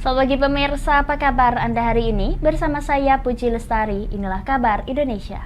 Selamat pagi pemirsa, apa kabar Anda hari ini? Bersama saya Puji Lestari, inilah kabar Indonesia.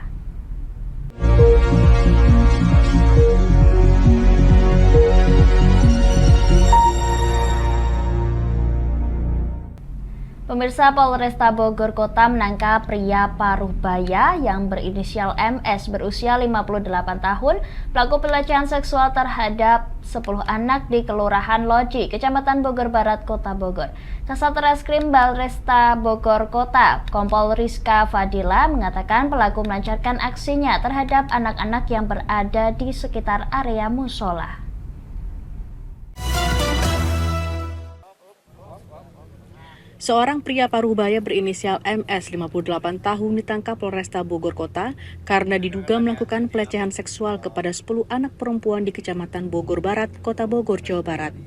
Pemirsa, Polresta Bogor Kota menangkap pria paruh baya yang berinisial MS berusia 58 tahun, pelaku pelecehan seksual terhadap 10 anak di Kelurahan Loji, Kecamatan Bogor Barat, Kota Bogor. Kasat Reskrim Polresta Bogor Kota, Kompol Rizka Fadila mengatakan pelaku melancarkan aksinya terhadap anak-anak yang berada di sekitar area musola. Seorang pria paruhbaya berinisial MS 58 tahun ditangkap Polresta Bogor Kota karena diduga melakukan pelecehan seksual kepada 10 anak perempuan di Kecamatan Bogor Barat, Kota Bogor, Jawa Barat.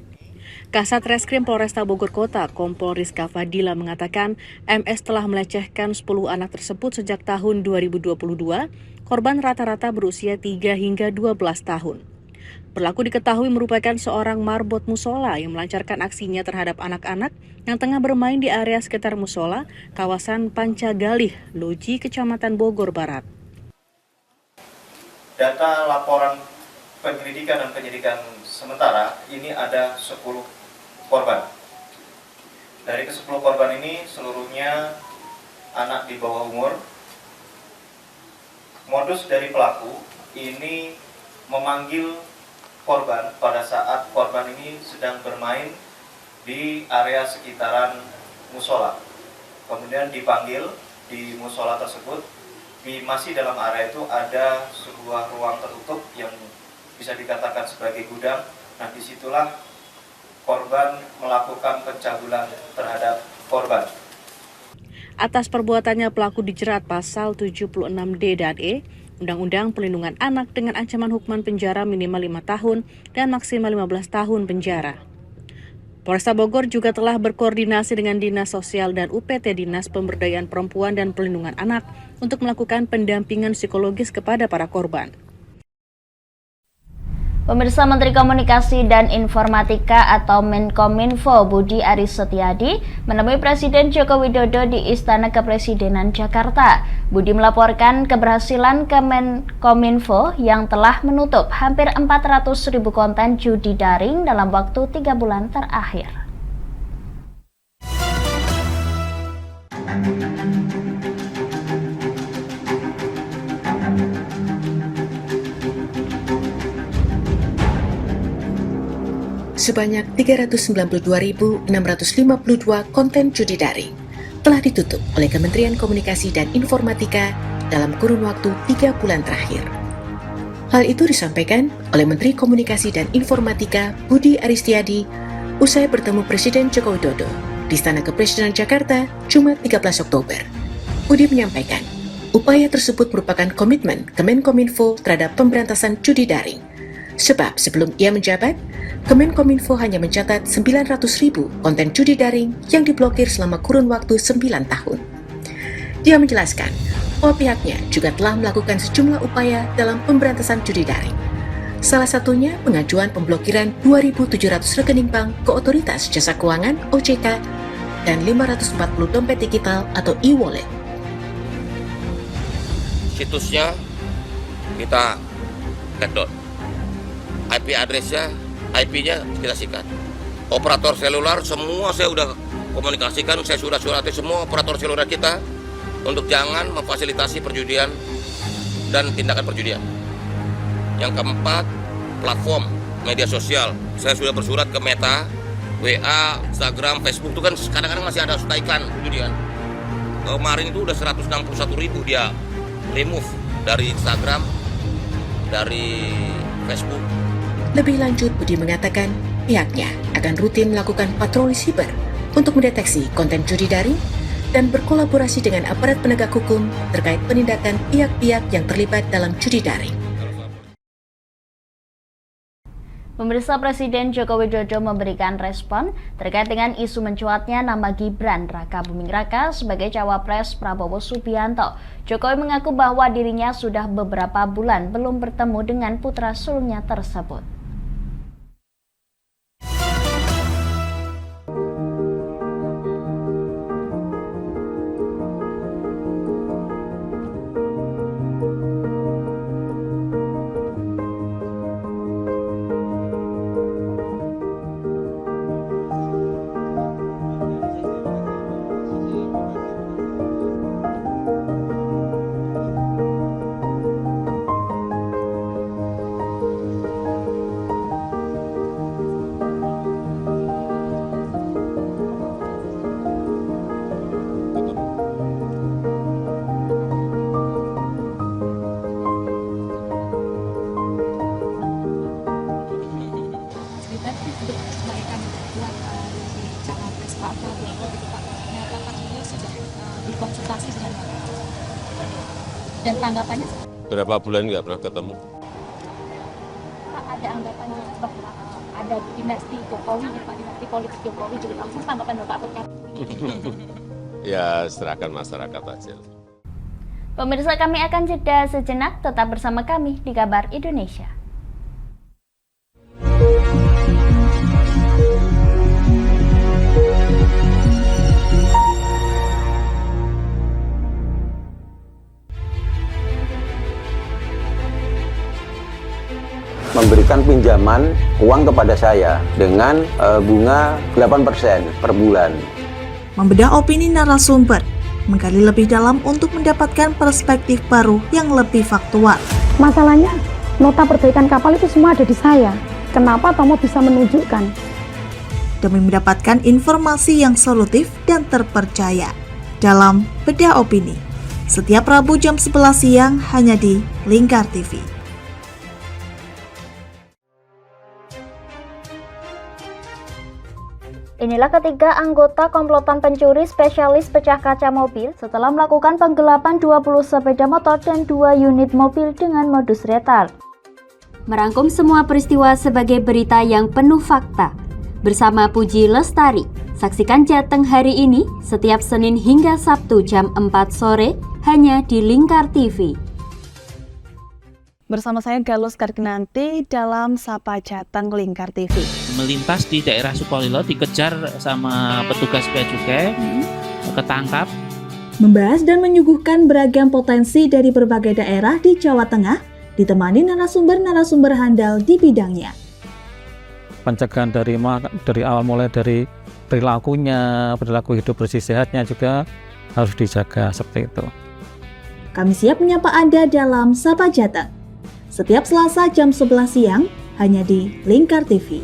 Kasat Reskrim Polresta Bogor Kota, Kompol Rizka Fadila mengatakan MS telah melecehkan 10 anak tersebut sejak tahun 2022, korban rata-rata berusia 3 hingga 12 tahun. Pelaku diketahui merupakan seorang marbot musola yang melancarkan aksinya terhadap anak-anak yang tengah bermain di area sekitar musola, kawasan Pancagalih, Loji, Kecamatan Bogor Barat. Data laporan penyelidikan dan penyidikan sementara, ini ada 10 korban. Dari ke-10 korban ini, seluruhnya anak di bawah umur. Modus dari pelaku ini memanggil korban pada saat korban ini sedang bermain di area sekitaran musola. Kemudian dipanggil di musola tersebut, masih dalam area itu ada sebuah ruang tertutup yang bisa dikatakan sebagai gudang. Nah, disitulah korban melakukan pencabulan terhadap korban. Atas perbuatannya pelaku dijerat pasal 76D dan E, Undang-Undang Perlindungan Anak dengan ancaman hukuman penjara minimal 5 tahun dan maksimal 15 tahun penjara. Polresta Bogor juga telah berkoordinasi dengan Dinas Sosial dan UPT Dinas Pemberdayaan Perempuan dan Perlindungan Anak untuk melakukan pendampingan psikologis kepada para korban. Pemirsa, Menteri Komunikasi dan Informatika atau Menkominfo Budi Aris Setiadi menemui Presiden Joko Widodo di Istana Kepresidenan Jakarta. Budi melaporkan keberhasilan Menkominfo yang telah menutup hampir 400.000 konten judi daring dalam waktu 3 bulan terakhir. Sebanyak 392.652 konten judi daring telah ditutup oleh Kementerian Komunikasi dan Informatika dalam kurun waktu 3 bulan terakhir. Hal itu disampaikan oleh Menteri Komunikasi dan Informatika Budi Aris Setiadi usai bertemu Presiden Joko Widodo di Istana Kepresidenan Jakarta Jumat 13 Oktober. Budi menyampaikan, upaya tersebut merupakan komitmen Kemenkominfo terhadap pemberantasan judi daring. Sebab sebelum ia menjabat, Kemenkominfo hanya mencatat 900.000 konten judi daring yang diblokir selama kurun waktu 9 tahun. Dia menjelaskan bahwa pihaknya juga telah melakukan sejumlah upaya dalam pemberantasan judi daring. Salah satunya pengajuan pemblokiran 2.700 rekening bank ke Otoritas Jasa Keuangan (OJK) dan 540 dompet digital atau e-wallet. Situsnya kita take down. IP address-nya, IP-nya kita sikat. Operator seluler semua saya udah komunikasikan, saya sudah surati semua operator seluler kita untuk jangan memfasilitasi perjudian dan tindakan perjudian. Yang keempat, platform media sosial. Saya sudah bersurat ke Meta, WA, Instagram, Facebook itu kan kadang-kadang masih ada staikan perjudian. Kemarin itu udah 161.000 dia remove dari Instagram, dari Facebook. Lebih lanjut, Budi mengatakan pihaknya akan rutin melakukan patroli siber untuk mendeteksi konten judi daring dan berkolaborasi dengan aparat penegak hukum terkait penindakan pihak-pihak yang terlibat dalam judi daring. Pemirsa, Presiden Joko Widodo memberikan respon terkait dengan isu mencuatnya nama Gibran Raka Buming Raka sebagai cawapres Prabowo Subianto. Jokowi mengaku bahwa dirinya sudah beberapa bulan belum bertemu dengan putra sulungnya tersebut. Tanggapannya Berapa bulan nggak pernah ketemu? Pak, ada anggapannya bahwa ada dinasti Jokowi, Pak, dinasti politik Jokowi juga langsung tanggapan Bapak terkait. Ya serahkan masyarakat aja. Pemirsa, kami akan jeda sejenak, tetap bersama kami di Kabar Indonesia. Memberikan pinjaman uang kepada saya dengan bunga 8% per bulan. Membedah opini narasumber, menggali lebih dalam untuk mendapatkan perspektif baru yang lebih faktual. Masalahnya, nota perbaikan kapal itu semua ada di saya. Kenapa Tomo bisa menunjukkan? Demi mendapatkan informasi yang solutif dan terpercaya dalam Bedah Opini. Setiap Rabu jam 11 siang hanya di Lingkar TV. Inilah ketiga anggota komplotan pencuri spesialis pecah kaca mobil setelah melakukan penggelapan 20 sepeda motor dan 2 unit mobil dengan modus retal. Merangkum semua peristiwa sebagai berita yang penuh fakta. Bersama Puji Lestari, saksikan Jateng hari ini setiap Senin hingga Sabtu jam 4 sore hanya di Lingkar TV. Bersama saya Galus Karkinanti dalam Sapa Jateng Lingkar TV. Melintas di daerah Sukolilo dikejar sama petugas bea cukai, ketangkap. Membahas dan menyuguhkan beragam potensi dari berbagai daerah di Jawa Tengah, ditemani narasumber-narasumber handal di bidangnya. Pencegahan dari awal mulai dari perilakunya, perilaku hidup bersih sehatnya juga harus dijaga seperti itu. Kami siap menyapa Anda dalam Sapa Jateng. Setiap Selasa jam 11 siang hanya di Lingkar TV.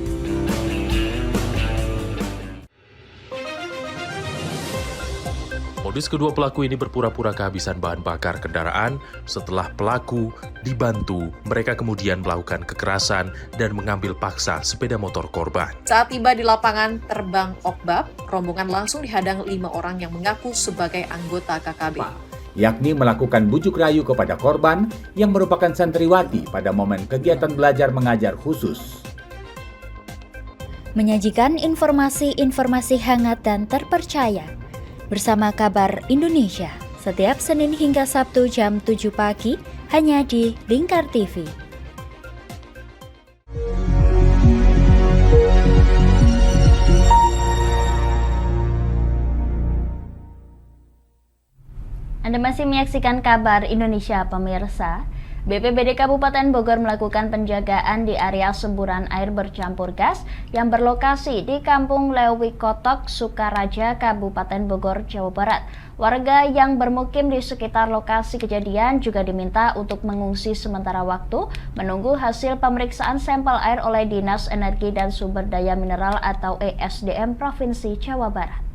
Modus kedua pelaku ini berpura-pura kehabisan bahan bakar kendaraan. Setelah pelaku dibantu, mereka kemudian melakukan kekerasan dan mengambil paksa sepeda motor korban. Saat tiba di lapangan terbang Okbab, rombongan langsung dihadang 5 orang yang mengaku sebagai anggota KKB. Yakni melakukan bujuk rayu kepada korban yang merupakan santriwati pada momen kegiatan belajar mengajar khusus. Menyajikan informasi-informasi hangat dan terpercaya bersama Kabar Indonesia setiap Senin hingga Sabtu jam 7 pagi hanya di Lingkar TV. Anda masih menyaksikan Kabar Indonesia, pemirsa. BPBD Kabupaten Bogor melakukan penjagaan di area semburan air bercampur gas yang berlokasi di Kampung Lewi Kotok, Sukaraja, Kabupaten Bogor, Jawa Barat. Warga yang bermukim di sekitar lokasi kejadian juga diminta untuk mengungsi sementara waktu menunggu hasil pemeriksaan sampel air oleh Dinas Energi dan Sumber Daya Mineral atau ESDM Provinsi Jawa Barat.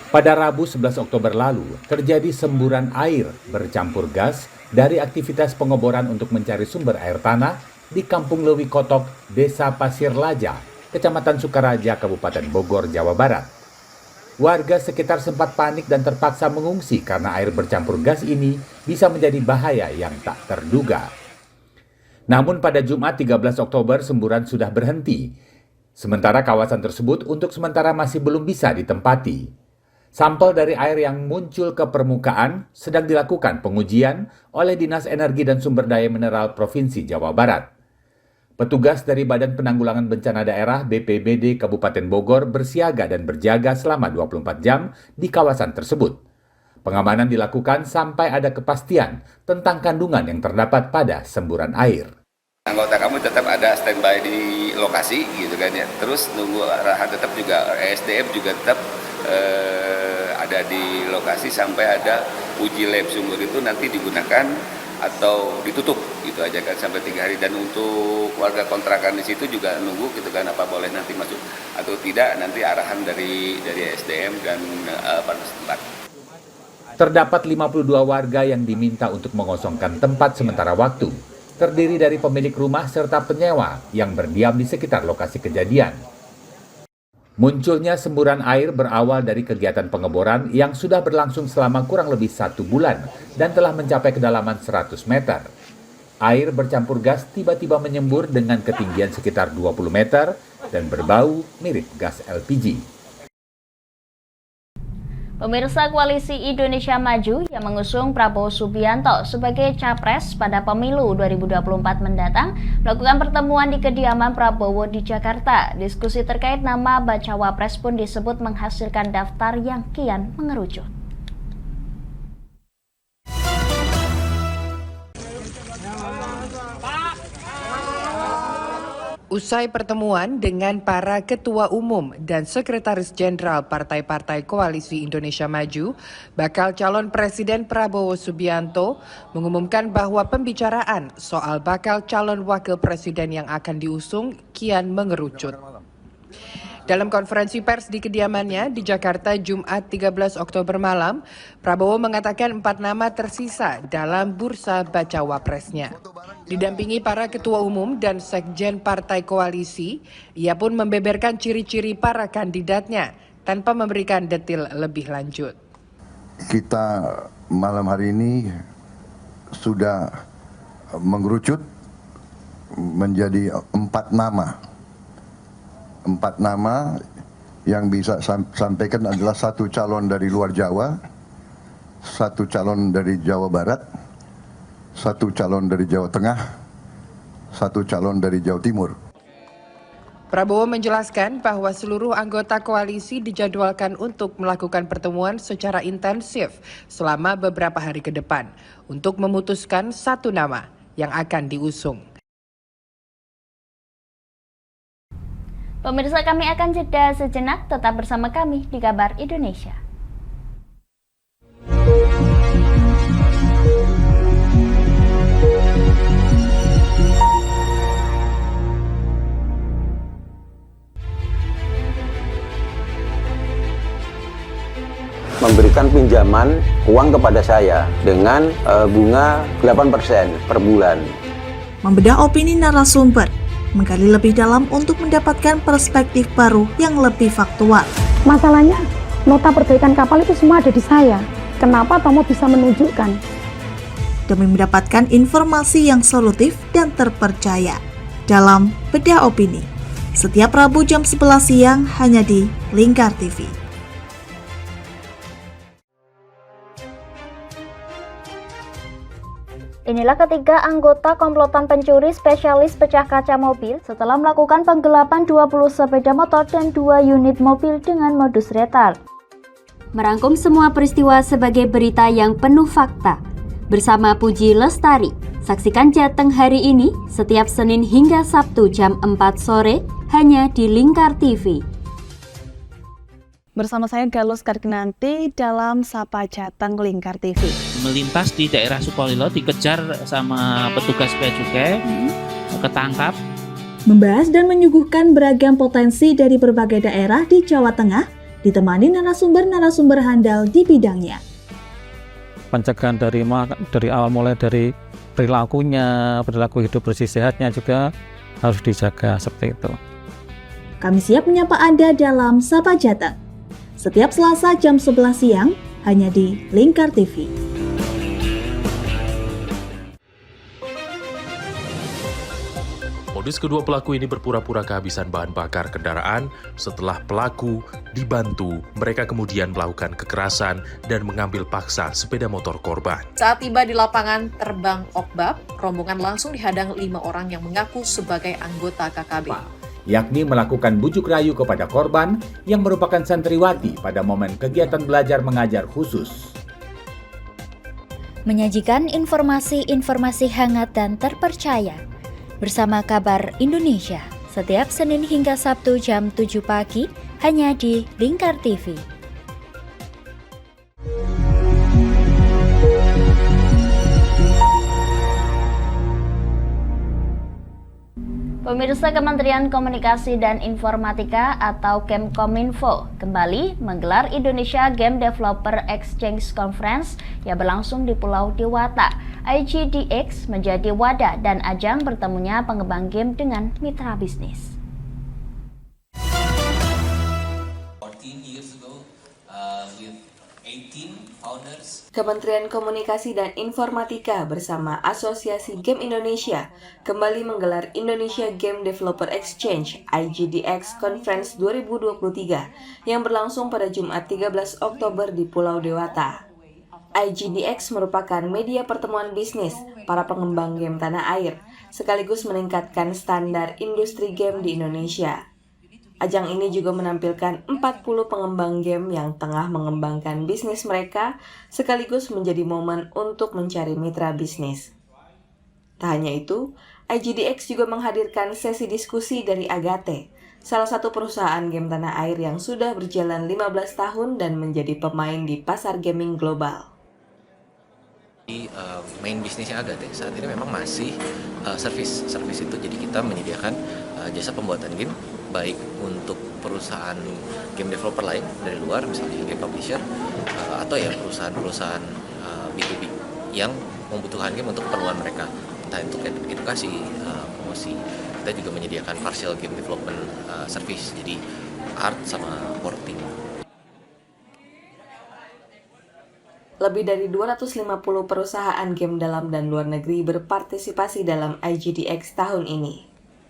Pada Rabu 11 Oktober lalu, terjadi semburan air bercampur gas dari aktivitas pengeboran untuk mencari sumber air tanah di Kampung Lewi Kotok, Desa Pasir Laja, Kecamatan Sukaraja, Kabupaten Bogor, Jawa Barat. Warga sekitar sempat panik dan terpaksa mengungsi karena air bercampur gas ini bisa menjadi bahaya yang tak terduga. Namun pada Jumat 13 Oktober semburan sudah berhenti, sementara kawasan tersebut untuk sementara masih belum bisa ditempati. Sampel dari air yang muncul ke permukaan sedang dilakukan pengujian oleh Dinas Energi dan Sumber Daya Mineral Provinsi Jawa Barat. Petugas dari Badan Penanggulangan Bencana Daerah BPBD Kabupaten Bogor bersiaga dan berjaga selama 24 jam di kawasan tersebut. Pengamanan dilakukan sampai ada kepastian tentang kandungan yang terdapat pada semburan air. Anggota kami tetap ada standby di lokasi gitu kan ya. Terus nunggu arahan, tetap juga ESDM juga tetap ada di lokasi sampai ada uji lab sumber itu nanti digunakan atau ditutup gitu aja kan sampai 3 hari. Dan untuk warga kontrakan di situ juga nunggu gitu kan apa boleh nanti masuk atau tidak, nanti arahan dari SDM dan pada setempat. Terdapat 52 warga yang diminta untuk mengosongkan tempat sementara waktu. terdiri dari pemilik rumah serta penyewa yang berdiam di sekitar lokasi kejadian. Munculnya semburan air berawal dari kegiatan pengeboran yang sudah berlangsung selama kurang lebih 1 bulan dan telah mencapai kedalaman 100 meter. Air bercampur gas tiba-tiba menyembur dengan ketinggian sekitar 20 meter dan berbau mirip gas LPG. Pemirsa, Koalisi Indonesia Maju yang mengusung Prabowo Subianto sebagai capres pada pemilu 2024 mendatang melakukan pertemuan di kediaman Prabowo di Jakarta. Diskusi terkait nama bacawa pres pun disebut menghasilkan daftar yang kian mengerucut. Usai pertemuan dengan para ketua umum dan sekretaris jenderal partai-partai Koalisi Indonesia Maju, bakal calon Presiden Prabowo Subianto mengumumkan bahwa pembicaraan soal bakal calon wakil presiden yang akan diusung kian mengerucut. Dalam konferensi pers di kediamannya di Jakarta Jumat 13 Oktober malam, Prabowo mengatakan 4 nama tersisa dalam bursa bacawa presnya. Didampingi para ketua umum dan sekjen partai koalisi, ia pun membeberkan ciri-ciri para kandidatnya tanpa memberikan detail lebih lanjut. Kita malam hari ini sudah mengerucut menjadi 4 nama. 4 nama yang bisa sampaikan adalah 1 calon dari luar Jawa, 1 calon dari Jawa Barat, 1 calon dari Jawa Tengah, 1 calon dari Jawa Timur. Prabowo menjelaskan bahwa seluruh anggota koalisi dijadwalkan untuk melakukan pertemuan secara intensif selama beberapa hari ke depan untuk memutuskan 1 nama yang akan diusung. Pemirsa, kami akan jeda sejenak, tetap bersama kami di Kabar Indonesia. Memberikan pinjaman uang kepada saya dengan bunga 8% per bulan. Membedah opini narasumber, menggali lebih dalam untuk mendapatkan perspektif baru yang lebih faktual. Masalahnya, nota perbaikan kapal itu semua ada di saya. Kenapa Tomo bisa menunjukkan? Demi mendapatkan informasi yang solutif dan terpercaya dalam Bedah Opini. Setiap Rabu jam 11 siang hanya di Lingkar TV. Inilah ketiga anggota komplotan pencuri spesialis pecah kaca mobil setelah melakukan penggelapan 20 sepeda motor dan 2 unit mobil dengan modus retal. Merangkum semua peristiwa sebagai berita yang penuh fakta. Bersama Puji Lestari, saksikan Jateng hari ini setiap Senin hingga Sabtu jam 4 sore hanya di Lingkar TV. Bersama saya Galus Kargnanti dalam Sapa Jateng Lingkar TV. Melintas di daerah Sukolilo dikejar sama petugas bea cukai, ketangkap. Membahas dan menyuguhkan beragam potensi dari berbagai daerah di Jawa Tengah, ditemani narasumber-narasumber handal di bidangnya. Pencegahan dari awal mulai dari perilaku hidup bersih sehatnya juga harus dijaga seperti itu. Kami siap menyapa Anda dalam Sapa Jateng. Setiap Selasa jam 11 siang hanya di Lingkar TV. Modus kedua pelaku ini berpura-pura kehabisan bahan bakar kendaraan. Setelah pelaku dibantu, mereka kemudian melakukan kekerasan dan mengambil paksa sepeda motor korban. Saat tiba di lapangan terbang Okbab, rombongan langsung dihadang 5 orang yang mengaku sebagai anggota KKB. Yakni melakukan bujuk rayu kepada korban yang merupakan santriwati pada momen kegiatan belajar mengajar khusus. Menyajikan informasi-informasi hangat dan terpercaya bersama Kabar Indonesia setiap Senin hingga Sabtu jam 7 pagi hanya di Lingkar TV. Pemirsa, Kementerian Komunikasi dan Informatika atau Kemkominfo kembali menggelar Indonesia Game Developer Exchange Conference yang berlangsung di Pulau Dewata. IGDX menjadi wadah dan ajang bertemunya pengembang game dengan mitra bisnis. Kementerian Komunikasi dan Informatika bersama Asosiasi Game Indonesia kembali menggelar Indonesia Game Developer Exchange (IGDX) Conference 2023 yang berlangsung pada Jumat 13 Oktober di Pulau Dewata. IGDX merupakan media pertemuan bisnis para pengembang game tanah air, sekaligus meningkatkan standar industri game di Indonesia. Ajang ini juga menampilkan 40 pengembang game yang tengah mengembangkan bisnis mereka, sekaligus menjadi momen untuk mencari mitra bisnis. Tak hanya itu, IGDX juga menghadirkan sesi diskusi dari Agate, salah satu perusahaan game tanah air yang sudah berjalan 15 tahun dan menjadi pemain di pasar gaming global. Main bisnisnya Agate saat ini memang masih service itu, jadi kita menyediakan jasa pembuatan game baik untuk perusahaan game developer lain dari luar, misalnya game publisher, atau ya perusahaan-perusahaan B2B yang membutuhkan game untuk keperluan mereka, entah untuk edukasi, promosi. Kita juga menyediakan partial game development service, jadi art sama porting. Lebih dari 250 perusahaan game dalam dan luar negeri berpartisipasi dalam IGDX tahun ini.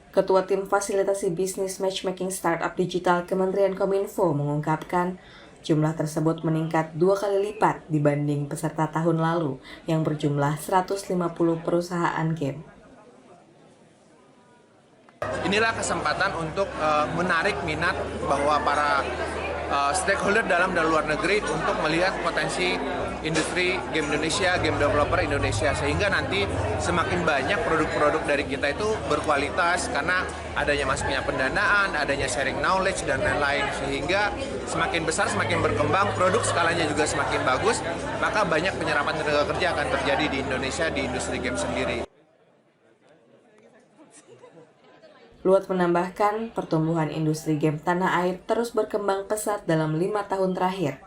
Ketua Tim Fasilitasi Bisnis Matchmaking Startup Digital Kementerian Kominfo mengungkapkan jumlah tersebut meningkat 2 kali lipat dibanding peserta tahun lalu yang berjumlah 150 perusahaan game. Inilah kesempatan untuk menarik minat bahwa para stakeholder dalam dan luar negeri untuk melihat potensi industri game Indonesia, game developer Indonesia, sehingga nanti semakin banyak produk-produk dari kita itu berkualitas karena adanya masuknya pendanaan, adanya sharing knowledge dan lain-lain, sehingga semakin besar, semakin berkembang, produk skalanya juga semakin bagus, maka banyak penyerapan tenaga kerja akan terjadi di Indonesia di industri game sendiri. Luat menambahkan, pertumbuhan industri game tanah air terus berkembang pesat dalam 5 tahun terakhir.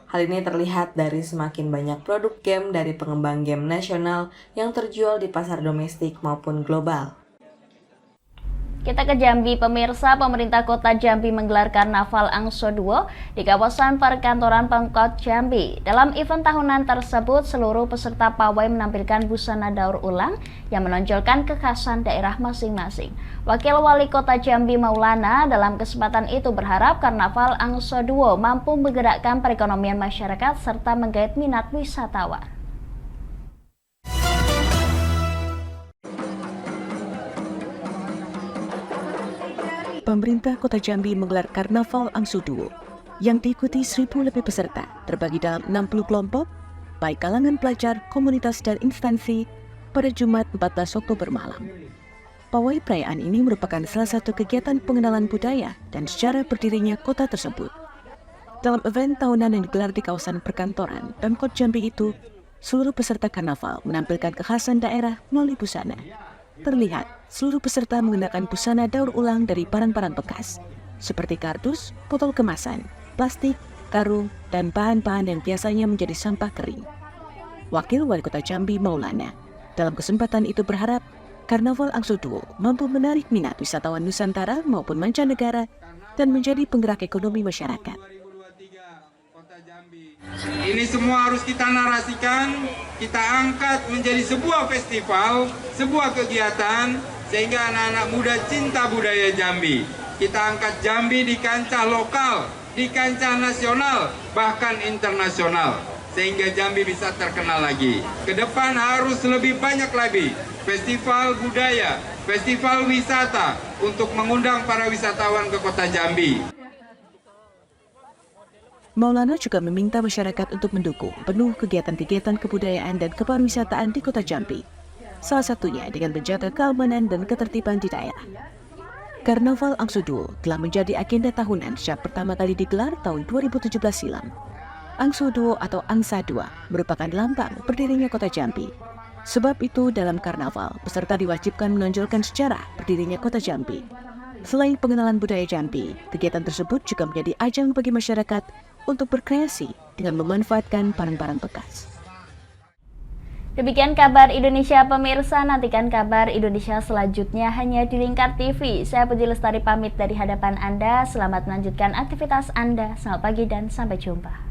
Hal ini terlihat dari semakin banyak produk game dari pengembang game nasional yang terjual di pasar domestik maupun global. Kita ke Jambi, pemirsa. Pemerintah Kota Jambi menggelar Karnaval Angso Duo di kawasan perkantoran Pemkot Jambi. Dalam event tahunan tersebut, seluruh peserta pawai menampilkan busana daur ulang yang menonjolkan kekhasan daerah masing-masing. Wakil Wali Kota Jambi Maulana dalam kesempatan itu berharap Karnaval Angso Duo mampu menggerakkan perekonomian masyarakat serta menggait minat wisatawan. Pemerintah Kota Jambi menggelar Karnaval Angso Duo yang diikuti 1.000 lebih peserta terbagi dalam 60 kelompok, baik kalangan pelajar, komunitas, dan instansi pada Jumat 14 Oktober malam. Pawai perayaan ini merupakan salah satu kegiatan pengenalan budaya dan sejarah berdirinya kota tersebut. Dalam event tahunan yang digelar di kawasan perkantoran Pemkot Jambi itu, seluruh peserta karnaval menampilkan kekhasan daerah melalui busana. Terlihat, seluruh peserta menggunakan busana daur ulang dari barang-barang bekas, seperti kardus, botol kemasan, plastik, karung, dan bahan-bahan yang biasanya menjadi sampah kering. Wakil Wali Kota Jambi Maulana dalam kesempatan itu berharap Karnaval Angso Duo mampu menarik minat wisatawan Nusantara maupun mancanegara dan menjadi penggerak ekonomi masyarakat. Ini semua harus kita narasikan, kita angkat menjadi sebuah festival, sebuah kegiatan, sehingga anak-anak muda cinta budaya Jambi. Kita angkat Jambi di kancah lokal, di kancah nasional, bahkan internasional, sehingga Jambi bisa terkenal lagi. Ke depan harus lebih banyak lagi festival budaya, festival wisata untuk mengundang para wisatawan ke kota Jambi. Maulana juga meminta masyarakat untuk mendukung penuh kegiatan-kegiatan kebudayaan dan kepariwisataan di Kota Jambi, salah satunya dengan menjaga keamanan dan ketertiban di daerah. Karnaval Angso Duo telah menjadi agenda tahunan sejak pertama kali digelar tahun 2017 silam. Angso Duo atau Angsa 2 merupakan lambang berdirinya Kota Jambi. Sebab itu dalam karnaval, peserta diwajibkan menonjolkan sejarah berdirinya kota Jambi. Selain pengenalan budaya Jambi, kegiatan tersebut juga menjadi ajang bagi masyarakat untuk berkreasi dengan memanfaatkan barang-barang bekas. Demikian kabar Indonesia pemirsa, nantikan kabar Indonesia selanjutnya hanya di Lingkar TV. Saya Puji Lestari pamit dari hadapan Anda, selamat melanjutkan aktivitas Anda, selamat pagi dan sampai jumpa.